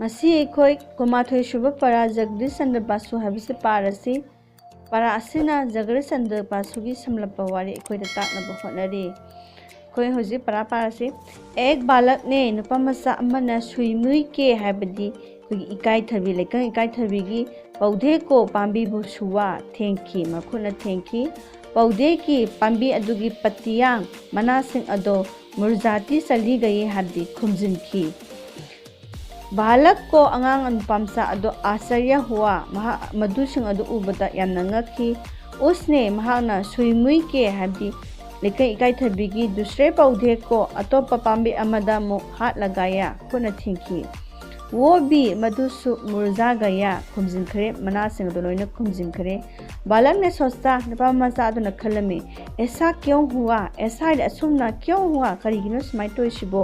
अखोई कुमाथोई सुब परा जगदीश चंद्र बासु है पारसी परा असिना जगदीश चंद्र बासु की समलप वारी अखोई ताकनब होनरी अखोई होजी परा पारसी एक बालक ने नुपा मचा अमना सुइमुई के हैबदी अखोई इकाई थबी लेकन इकाई थबी की पौधे को पांबी बु सुवा थेंकी मखुना थेंकी पौधे की पांबी अदुगी पत्तियां मनासिंग अदो मुरजाती चली गई हद्दी खुमजिनकी बालक को अंगांग अनुपमसा अदो आश्चर्य हुआ मधुसिंग अदो उबदा यामना ngakhi उसने महाना सुइमुई के हद्दी लेकिन इकाई थबी की दूसरे पौधे को अतोप पांबी अमदा मुख हाथ लगाया खुना थेंकी वो भी मधुसु मुरझा गया खुमजिन खरे मनासिंग अदो लोइना खुमजिन खरे बालक ने सोचा नपा मचा अदो न खलमे ऐसा क्यों हुआ ऐसा असुमना क्यों हुआ करिगिनो समाई तोइसिबो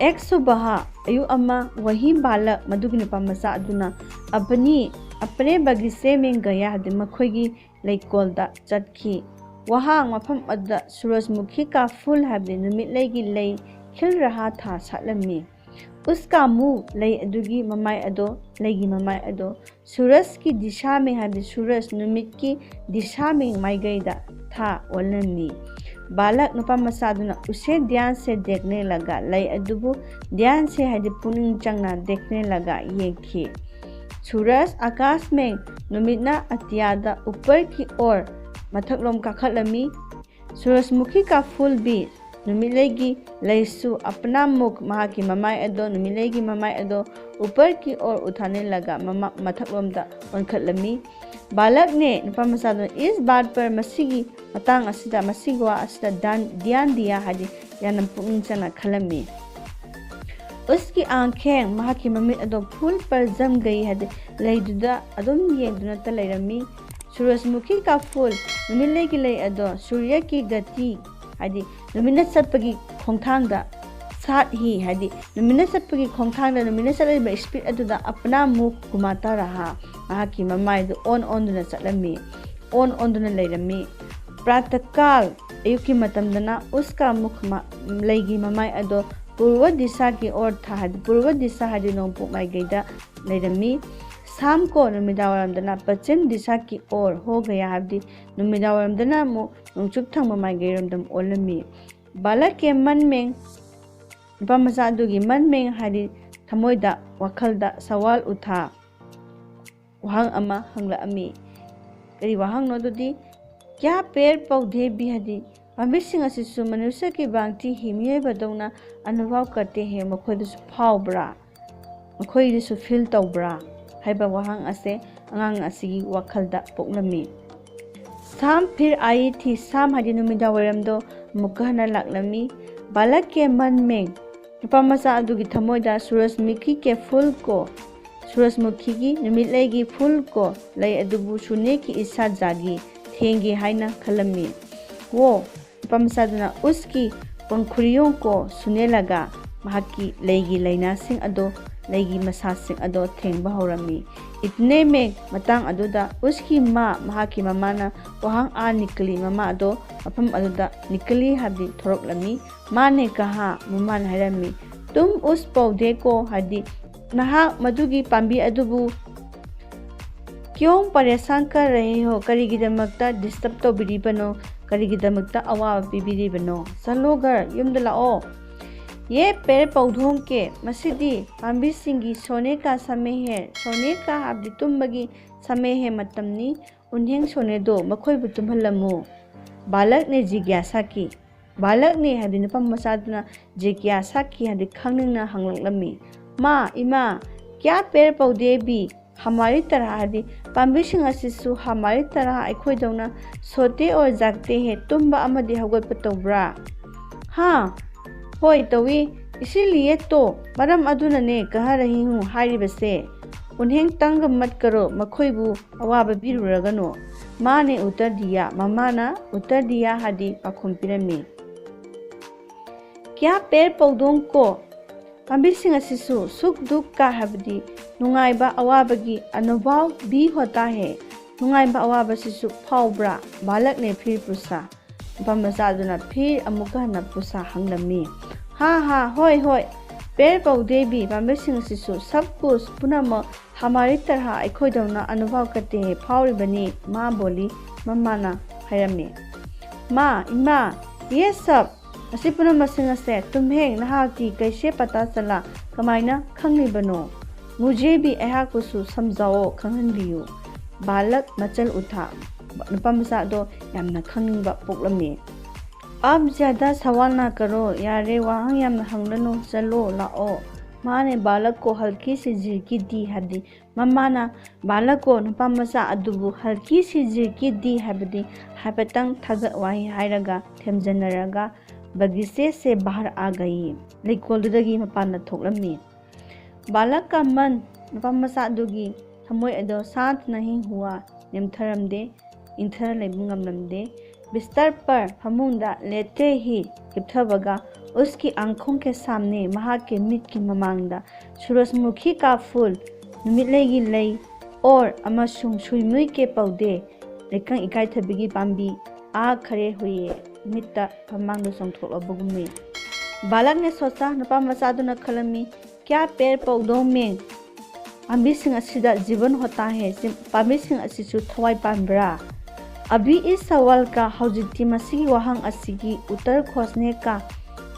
एक सुबह अयु अम्मा वही बालक मधुगी नुपा मचा अदुना अपने बगीचे में गया हदि मखोगी लेकोलदा चटखी वहां मफम अदा सूरजमुखी का फूल हदि नुमित लेगी ले खिल रहा था सालमी उसका मुंह लई अदुगी ममाई अदो लेगी ममाई अदो सूरज की दिशा में हदि सूरज नुमित की दिशा में माइगैदा था वलमी बालक नुपा मचादुना उसे ध्यान से देखने लगा लई अदुबु ध्यान से हदि पुनिंग चंगना देखने लगा येखी सूरज आकाश में नुमितना अतियादा ऊपर की ओर मथकलोम काखलमी सूरजमुखी का फूल भी नुमिलेगी लैसु अपना मुख महा की ममाई अदो नुमिलेगी ममाई अदो ऊपर की ओर उठाने लगा मथकलोमदा ओनखलमी बालक ने नुपा मचादुना इस बात पर मसीगी मतंग असिदा मसीगवा असिदा ध्यान दिया हदि याना पुनिंग चना खलमी उसकी आंखें महा की ममित अदो फूल पर जम गई हदि लैदुदा अदुम येंदुना त लैरमी सूरजमुखी का फूल नुमिलेगी लै अदो सूर्य की गति हदि नुमिना चटपगी खोंथांगदा साथ ही हदि नुमिना चटपगी खोंथांगदा नुमिना चलैबा स्पीड अदुदा अपना मुख घुमाता रहा महा की ममाई दो ऑन दुना चलमी ऑन दुना लैरमी प्रातःकाल अयुकी मतमदना उसका मुख लैगी ममाई अदो पूर्व दिशा की ओर था पूर्व दिशा हदि नोंपु माइगैदा लैरमी शाम को नुमिदावरमदना पश्चिम दिशा की ओर हो गया हदि नुमिदावरमदना मु नोंचुक थंग माइगैरमदम ओलमी बालक के मन में नुपा मचादुगी मन में हदि थमोइदा वखलदा सवाल उठा वहांग अमा हंगलामी करी वहांग नोदुदी क्या पेड़ पौधे भी हदि पांबिसिंग असिसु मनुष्य की बांगती हिमिये बदौना अनुभव करते हैं मखोइदसु फावब्रा मखोइदसु फील तौब्रा हाइबा वहांग असे अंगांग असिगी वखलदा पोकलमी शाम फिर आई थी शाम हदि नुमिदा वरमदो मुगहना लागलमी बालक के मन में नुपा मचा अदुगी थमोइदा सूरजमुखी के फूल को सूरजमुखी की नुमितलै की फूल को लै अदुबु सुने की इच्छा जागी थेंगे हाइना खलमी वो नुपा मचादुना उसकी पंखुड़ियों को सुने लगा महाकी लैगी लैनासिंग अदो लैगी मसासिंग अदो थेंबा हौरमी इतने में मतंग अदुदा उसकी माँ महाकी ममाना वहां आ निकली ममा अदो मफम अदुदा निकली हदि थोरकलमी माँ ने कहा ममान हैरमी तुम उस पौधे को हदि नहा मधुगी पांबी अदुबु क्यों परेशान कर रहे हो करिगिदमक्ता डिस्टर्ब तौबिरिबनो करिगिदमक्ता अवाब पिबिरिबनो चलो घर युमदा लाओ ये पेड़ पौधों के मसीदी पांबी सिंगी सोने का समय है सोने का हब्दी तुम्बगी समय है मतमनी उन्हें सोने दो मखोइबु तुम्हलमु बालक ने जिज्ञासा की बालक ने हदि नुपा मचादुना जिज्ञासा की हदि खंगनिंगना हंगलमी माँ इमा क्या पेड़ पौधे भी हमारी तरह हदि पांबिसिंग असिसु हमारी तरह अखोइदौना सोते और जागते हैं तुम्बा अमदि हौगतप तौब्रा हाँ होय तवी इसीलिए तो मरम अदुनने कह रही हूँ हारिबसे उन्हें तंग मत करो मखोइबु अवाब बिरुरगनो माँ ने उत्तर दिया ममाना उत्तर दिया हदि पाखुम पिरमी क्या पेड़ पौधों को पांबिसिंग असिसु सुख दुख का हबदी नुंगाइबा अवाबगी अनुभव भी होता है नुंगाइबा अवाबसिसु फावब्रा बालक ने फिर पूछा नुपा मचादुना फिर अमुका हना पूछा हंगलमी हाँ हाँ होय होय पेड़ पौधे भी पांबेसिंग असिसु सब कुछ पुनमक हमारी तरह अखोइदौना अनुभव करते हैं फाउरिबनी माँ बोली मम्माना हैरमे। माँ इमा ये सब असी पुनमसिंग असे तुम्हें नहाकी कैसे पता चला कमाइना खंगलिबनो मुझे भी अहाकुसु समझाओ खंगहनबियु। बालक मचल उठा नुपा मचा दो यामना खंगनिंबा पोकलमे। अब ज्यादा सवाल ना करो यारे वहाँ यामना हंगलनो चलो लाओ। माँ ने बालक को हल्की सी झिड़की दी हदी मम्माना बालक को नुपा मचा अदुबु हल्की सी झिड़की दी हबदी हाइपतंग थगत वाही हाइरगा थेमजनरगा बगीचे से बाहर आ गई। लेकोलदगी मपान थोकलमी। बालक का मन नुपा मचा अदुगी थमोय अदो शांत नहीं हुआ। निमथरमदे इंथर लेबुंगमलमदे। बिस्तर पर फमुंदा लेटे ही हिपथबगा उसकी आंखों के सामने महा के मिट की ममांगदा सूरजमुखी का फूल नुमितलेगी लई और अमसुंग सुइमुई के पौधे लेकंग इकाइथबिगी पांबी आ खड़े हुए मित्ता फमांगदो सोंथोलबगुमे। बालक ने सोचा नुपा मचादुना खलमी क्या पेड़ पौधों में पांबीसिंग असिदा जीवन होता है पांबीसिंग असिसु थवाई पांबरा। अभी इस सवाल का हौजिकती मसीगी वहांग असिगी उत्तर खोजने का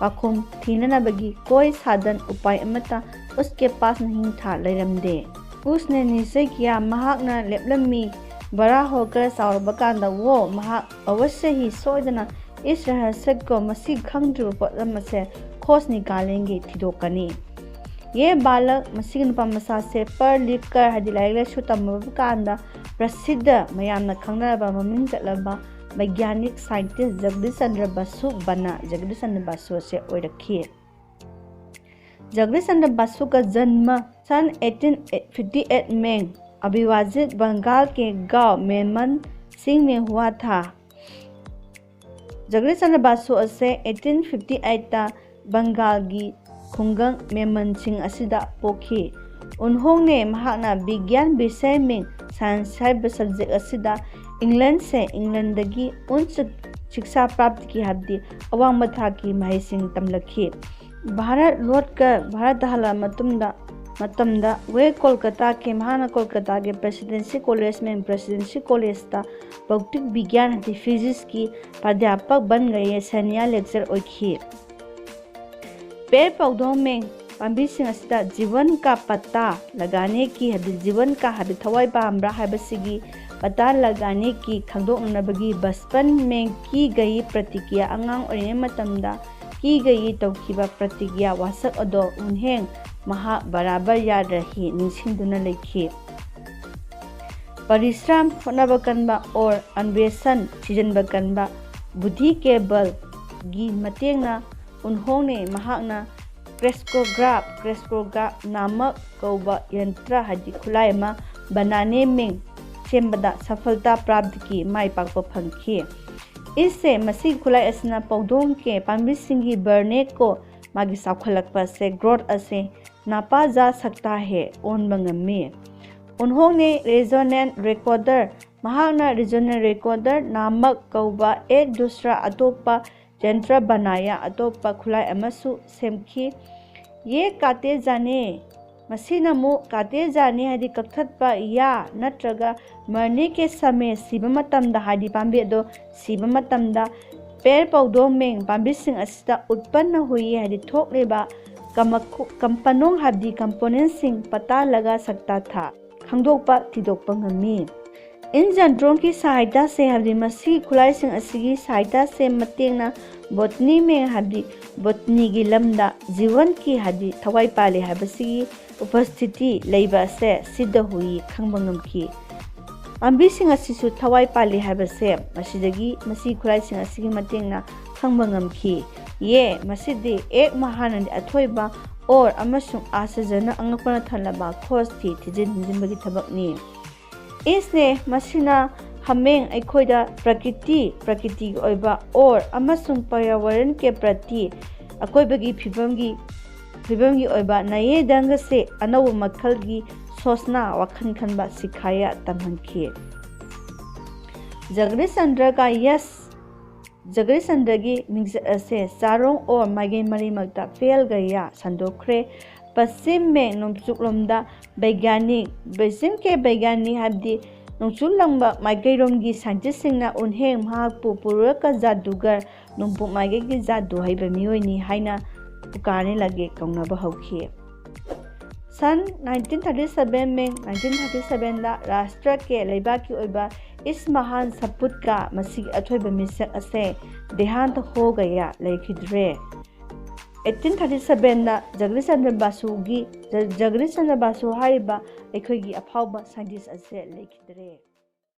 वाखुम थीननबगी कोई साधन उपाय अमता उसके पास नहीं था लेरमदे। उसने निश्चय किया महाकना लेपलमी बड़ा होकर साउरबकांदा वो महाक अवश्य ही सोचना इस रहस्य को मसी खंगद्रु पदम से खोज निकालेंगे थिदोकनी। ये बालक मसीग नुपा मचा से पढ़ लिख कर हदी लाइक लाइसु तमबकांदा प्रसिद्ध मयामना खंगनरबा ममिंग चलबा वैज्ञानिक साइंटिस्ट जगदीश चंद्र बसु बना जगदीश चंद्र बसु से ओरखिए। जगदीश चंद्र बसु का जन्म सन 1858 में अविभाजित बंगाल के गांव मेमन सिंह में हुआ था। जगदीश चंद्र बसु से 1858 ता बंगाल की खुंगंग मेमन सिंह असिदा पोखी। उन्होंने महाना विज्ञान विषय में साइंस सब्जेक्ट असिदा इंग्लैंड से इंग्लैंडगी उच्च शिक्षा प्राप्त की हद्दी अवांग मथा की महैसिंग तमलखी। भारत लौटकर भारत हला मतमदा वे कोलकाता के महाना कोलकाता के प्रेसिडेंसी कॉलेज में प्रेसिडेंसी कॉलेज ता भौतिक विज्ञान फिजिक्स की प्राध्यापक बन गए सीनियर लेक्चर ओखी। पेड़ पौधों में पांबीसिंग असिदा जीवन का पता लगाने की जीवन का थवाई पाम्ब्रा हाइबसिगी पता लगाने की खंगदोकनबगी बचपन में की गई प्रतिक्रिया अंगांग ओरिने मतमदा की गई तौखिबा प्रतिक्रिया वासक अदो उन्हें महा बराबर याद रही निसिंदुना लेखी। परिश्रम होनबा कनबा और अन्वेषण थिजनबा कनबा बुद्धि के बल की मतेंगना उन्होंने महाकना क्रेस्कोग्राफ नामक कौबा यंत्र हदी खुलाई अमा बनाने में सेंबदा सफलता प्राप्त की माई पाकपा फंखी। इससे मसी खुलाई असना पौधों के पांबीसिंग की बढ़ने को मागी साखलकपा से ग्रोथ असे नापा जा सकता है ओन बंगमी। उन्होंने रेजोनेंट रिकॉर्डर महाकना रेजोनेंट रिकॉर्डर नामक कौबा एक दूसरा अतोपा यंत्र बनाया अतोपा खुलाई अमसु सेमखी। ये काटे जाने मसीनमु काटे जाने हदी कक्थतपा या नत्रगा मरने के समय सिबमतमदा हदी पांबी दो सिबमतमदा पेड़ पौधों में पांबीसिंग असिदा उत्पन्न हुई हदी थोकलेबा कंपनों हदी कंपोनेंट्सिंग पता लगा सकता था खंगदोकपा थिदोकपा ngami। इन यंत्रों की सहायता से हदी मसी खुलाइसिंग असिगी सहायता से मतेंगना बोटनी में हदी बोटनी की लमदा जीवन की हदी थवाई पाले हबसिगी उपस्थिति लेबा से सिद्ध हुई खंगबा ngam पांबीसिंग असिसु थवाई पाले हबसे मसिदगी मसी खुलाइसिंग असिगी मतेंगना खंगबा ngam। ये मसिदे एक महान अथोइबा और अमसुंग आसजन अंगपना थलबा खोज थी थिजिनबगी थबकनी। इसने मसीना हमें अखोइदा प्रकृति और अमसुंग पर्यावरण के प्रति अकोइबगी फिबमगी ओइबा नए ढंग से अनौ मखल की सोचना वखन खनबा सिखाया तमहनखी। जगदीश चंद्र का यश Jagdishchandragi mingzat ase charong or maigay marimakta fail gaya sandokre. Pasim में नोंगचुकलोमदा वैज्ञानिक हाबदी नोंगचुलंगबा माइगैरोमगी साइंटिस्टसिंगना उनहेंग महाकपु पुरका जादूगर नोंगपु माइगैगी जादू हाइबा मियोइनी हाइना पुकारने लगे कौनबा हौखी सन 1937 में 1937 दा राष्ट्र के लेबाक की ओइबा इस महान सपुत का मसी अथोइबा मिसक असे देहांत हो गया लेखिद्रे 1837 दा जगदीश चंद्र बासु हाइबा अखोइगी अफाउबा साइंटिस्ट असे लेखिद्रे।